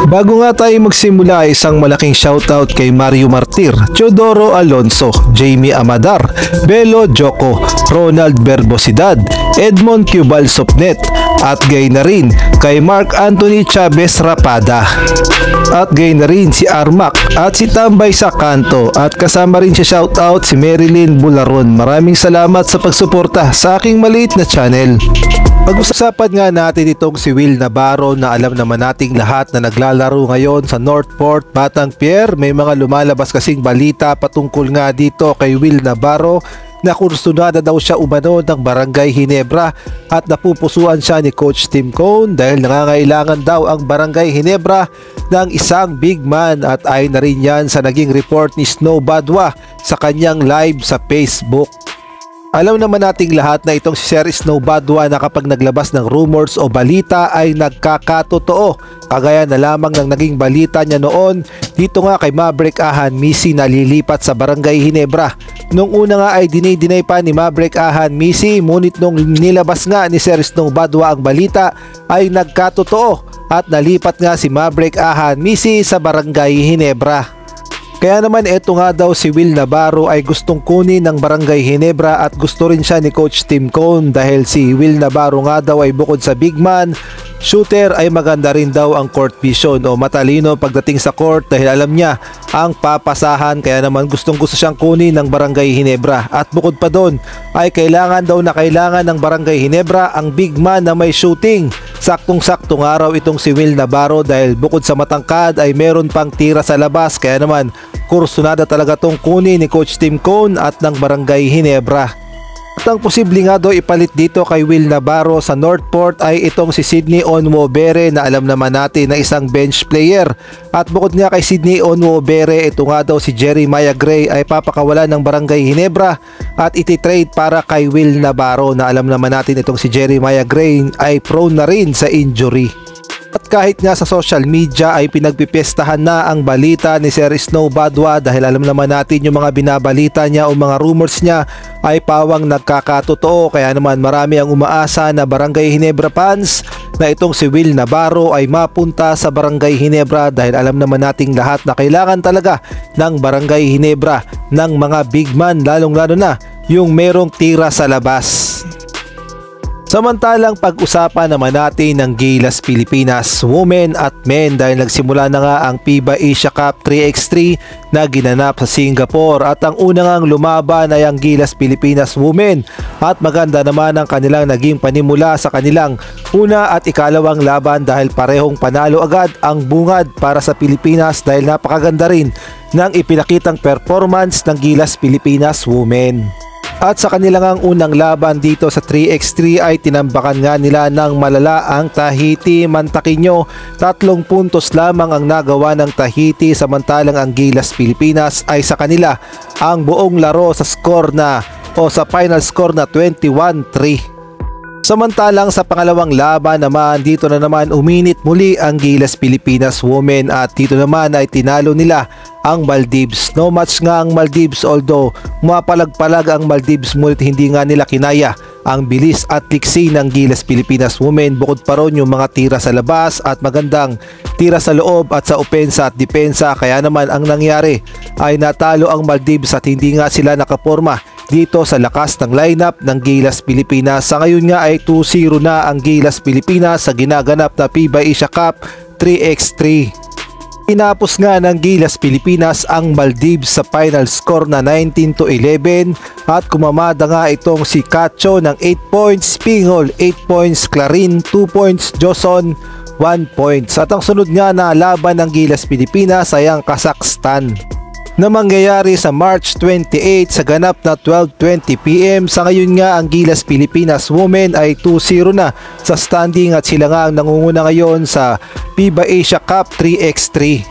Bago nga tayo magsimula, isang malaking shoutout kay Mario Martir, Teodoro Alonso, Jamie Amadar, Belo Joko, Ronald Berbosidad, Edmond Cubal Sopnet, at gay na rin kay Mark Anthony Chavez Rapada. At gay na rin si Armac at si Tambay sa Kanto, at kasama rin si shoutout si Marilyn Bularon. Maraming salamat sa pagsuporta sa aking maliit na channel. Pag-usapan nga natin itong si Will Navarro na alam naman nating lahat na naglalaro ngayon sa Northport, Batanguer. May mga lumalabas kasing balita patungkol nga dito kay Will Navarro na kursunada daw siya umano ng Barangay Ginebra at napupusuan siya ni Coach Tim Cone dahil nangangailangan daw ang Barangay Ginebra ng isang big man, at ay na rin yan sa naging report ni Snow Badwa sa kanyang live sa Facebook. Alam naman nating lahat na itong si Sir Snow Badwa na kapag naglabas ng rumors o balita ay nagkakatotoo. Kagaya na lamang ng naging balita niya noon dito nga kay Maverick Ahan Misi na lilipat sa Barangay Ginebra. Nung una nga ay dinay pa ni Maverick Ahan Misi, ngunit nung nilabas nga ni Sir Snow Badwa ang balita ay nagkatotoo at nalipat nga si Maverick Ahan Misi sa Barangay Ginebra. Kaya naman eto nga daw si Will Navarro ay gustong kunin ng Barangay Ginebra at gusto rin siya ni Coach Tim Cone dahil si Will Navarro nga daw ay bukod sa big man, shooter, ay maganda rin daw ang court vision o matalino pagdating sa court dahil alam niya ang papasahan. Kaya naman gustong siyang kunin ng Barangay Ginebra, at bukod pa doon ay kailangan ng Barangay Ginebra ang big man na may shooting. Saktong-saktong araw itong si Will Navarro dahil bukod sa matangkad ay meron pang tira sa labas. Kaya naman kursunada talaga tong kunin ni Coach Tim Cone at ng Barangay Ginebra. At ang posible nga daw ipalit dito kay Will Navarro sa Northport ay itong si Sydney Onwobere na alam naman natin na isang bench player. At bukod nga kay Sydney Onwobere, ito nga daw si Jeremiah Gray ay papakawalan ng Barangay Ginebra at iti-trade para kay Will Navarro na alam naman natin itong si Jeremiah Gray ay prone na rin sa injury. At kahit nga sa social media ay pinagpipestahan na ang balita ni Sir Snow Badwa dahil alam naman natin yung mga binabalita niya o mga rumors niya ay pawang nagkakatotoo. Kaya naman marami ang umaasa na Barangay Ginebra fans na itong si Will Navarro ay mapunta sa Barangay Ginebra dahil alam naman nating lahat na kailangan talaga ng Barangay Ginebra ng mga big man, lalong-lalo na yung merong tira sa labas. Samantalang pag-usapan naman natin ng Gilas Pilipinas women at men dahil nagsimula na nga ang FIBA Asia Cup 3x3 na ginanap sa Singapore, at ang unang lumaban ay ang Gilas Pilipinas women at maganda naman ang kanilang naging panimula sa kanilang una at ikalawang laban dahil parehong panalo agad ang bungad para sa Pilipinas dahil napakaganda rin ng ipinakitang performance ng Gilas Pilipinas women. At sa kanilang unang laban dito sa 3x3 ay tinambakan nga nila ng malala ang Tahiti Mantaquinho. 3 puntos lamang ang nagawa ng Tahiti, samantalang ang Gilas Pilipinas ay sa kanila ang buong laro sa score na o sa final score na 21-3. Samantalang sa pangalawang laban naman, dito na naman uminit muli ang Gilas Pilipinas women at dito naman ay tinalo nila ang Maldives. No match nga ang Maldives, although mapalag-palag ang Maldives, ngunit hindi nga nila kinaya ang bilis at tiksi ng Gilas Pilipinas women. Bukod pa ron yung mga tira sa labas at magandang tira sa loob at sa opensa at depensa. Kaya naman ang nangyari ay natalo ang Maldives at hindi nga sila nakaporma dito sa lakas ng lineup ng Gilas Pilipinas. Sa ngayon nga ay 2-0 na ang Gilas Pilipinas sa ginaganap na FIBA Asia Cup 3x3. Inapos nga ng Gilas Pilipinas ang Maldives sa final score na 19-11 at kumamada nga itong si Cacho ng 8 points, Pingol 8 points, Clarin 2 points, Joson 1 points. At ang sunod nga na laban ng Gilas Pilipinas ay ang Kazakhstan na mangyayari sa March 28 sa ganap na 12:20 PM. Sa ngayon nga ang Gilas Pilipinas women ay 2-0 na sa standing at sila nga ang nangunguna ngayon sa FIBA Asia Cup 3x3.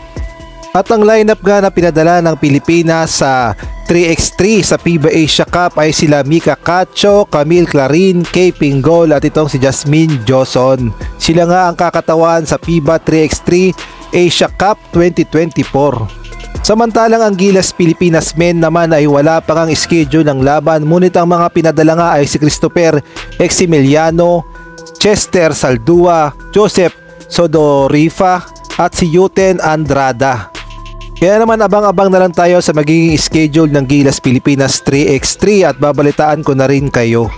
At ang lineup nga na pinadala ng Pilipinas sa 3x3 sa FIBA Asia Cup ay sila Mika Cacho, Camille Clarin, Kay Pingol at itong si Jasmine Joson. Sila nga ang kakatawan sa FIBA 3x3 Asia Cup 2024. Samantalang ang Gilas Pilipinas men naman ay wala pa ngang schedule ng laban, ngunit ang mga pinadala nga ay si Christopher Eximiliano, Chester Saldua, Joseph Sodorifa, at si Yuten Andrada. Kaya naman abang-abang na lang tayo sa magiging schedule ng Gilas Pilipinas 3x3 at babalitaan ko na rin kayo.